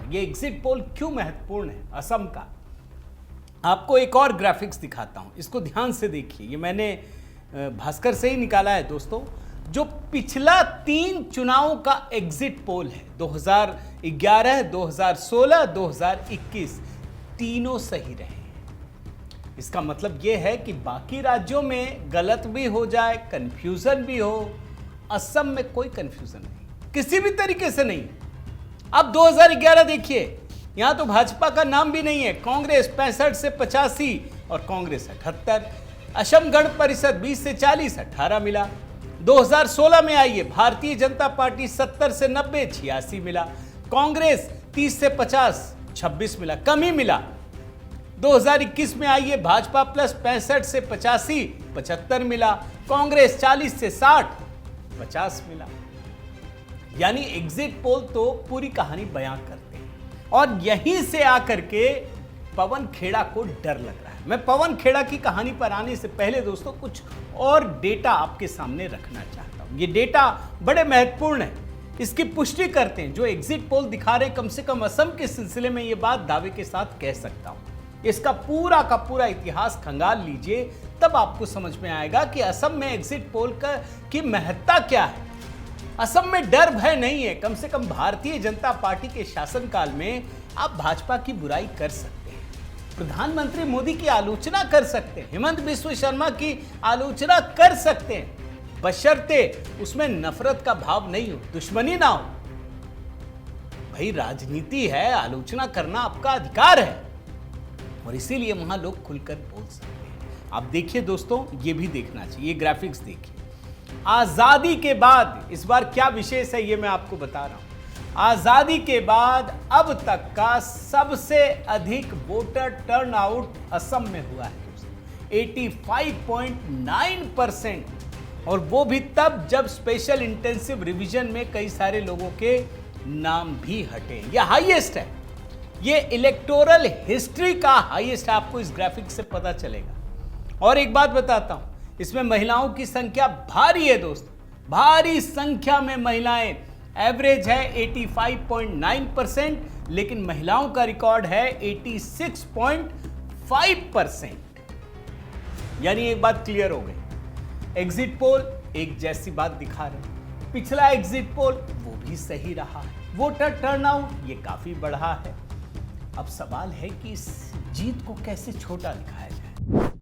ये exit poll क्यों महत्वपूर्ण है असम का। आपको एक और ग्राफिक्स दिखाता हूं, इसको ध्यान से देखिए। ये मैंने भास्कर से ही निकाला है दोस्तों। जो पिछला 3 चुनावों का एग्जिट पोल है 2011, 2016, 2021, तीनों सही रहे। इसका मतलब यह है कि बाकी राज्यों में गलत भी हो जाए, कंफ्यूजन भी हो, असम में कोई कंफ्यूजन नहीं, किसी भी तरीके से नहीं। अब 2011 देखिए, यहां तो भाजपा का नाम भी नहीं है। कांग्रेस 65 से 85 और कांग्रेस 78। असम गण परिषद 20 से 40, 18 मिला। 2016 में आइए, भारतीय जनता पार्टी 70 से 90, 86 मिला। कांग्रेस 30 से 50, 26 मिला, कम ही मिला। 2021 में आइए, भाजपा प्लस 65 से 85, 75 मिला। कांग्रेस 40 से 60, 50 मिला। यानी एग्जिट पोल तो पूरी कहानी बयां करते हैं। और यहीं से आकर के पवन खेड़ा को डर लग रहा है। मैं पवन खेड़ा की कहानी पर आने से पहले दोस्तों कुछ और डेटा आपके सामने रखना चाहता हूं। ये डेटा बड़े महत्वपूर्ण है, इसकी पुष्टि करते हैं। जो एग्जिट पोल दिखा रहे हैं, कम से कम असम के सिलसिले में ये बात दावे के साथ कह सकता हूं। इसका पूरा का पूरा इतिहास खंगाल लीजिए, तब आपको समझ में आएगा कि असम में एग्जिट पोल की महत्ता क्या है। असम में डर भय नहीं है। कम से कम भारतीय जनता पार्टी के शासनकाल में आप भाजपा की बुराई कर सकते हैं, प्रधानमंत्री मोदी की आलोचना कर सकते हैं, हेमंत बिस्व शर्मा की आलोचना कर सकते हैं, बशर्ते उसमें नफरत का भाव नहीं हो, दुश्मनी ना हो। भाई राजनीति है, आलोचना करना आपका अधिकार है और इसीलिए वहां लोग खुलकर बोल सकते हैं। आप देखिए दोस्तों, ये भी देखना चाहिए, ये ग्राफिक्स देखिए। आजादी के बाद इस बार क्या विशेष है ये मैं आपको बता रहा हूं। आजादी के बाद अब तक का सबसे अधिक वोटर टर्नआउट असम में हुआ है दोस्तों, 85.9%। और वो भी तब जब स्पेशल इंटेंसिव रिवीजन में कई सारे लोगों के नाम भी हटे। यह हाईएस्ट है, ये इलेक्टोरल हिस्ट्री का हाईएस्ट है। आपको इस ग्राफिक से पता चलेगा। और एक बात बताता हूं, इसमें महिलाओं की संख्या भारी है दोस्तों, भारी संख्या में महिलाएं। एवरेज है 85.9%, लेकिन महिलाओं का रिकॉर्ड है 86.5%। यानी एक बात क्लियर हो गई, एग्जिट पोल एक जैसी बात दिखा रहे। पिछला एग्जिट पोल वो भी सही रहा है, वोटर टर्नआउट ये काफी बढ़ा है। अब सवाल है कि इस जीत को कैसे छोटा दिखाया जाए।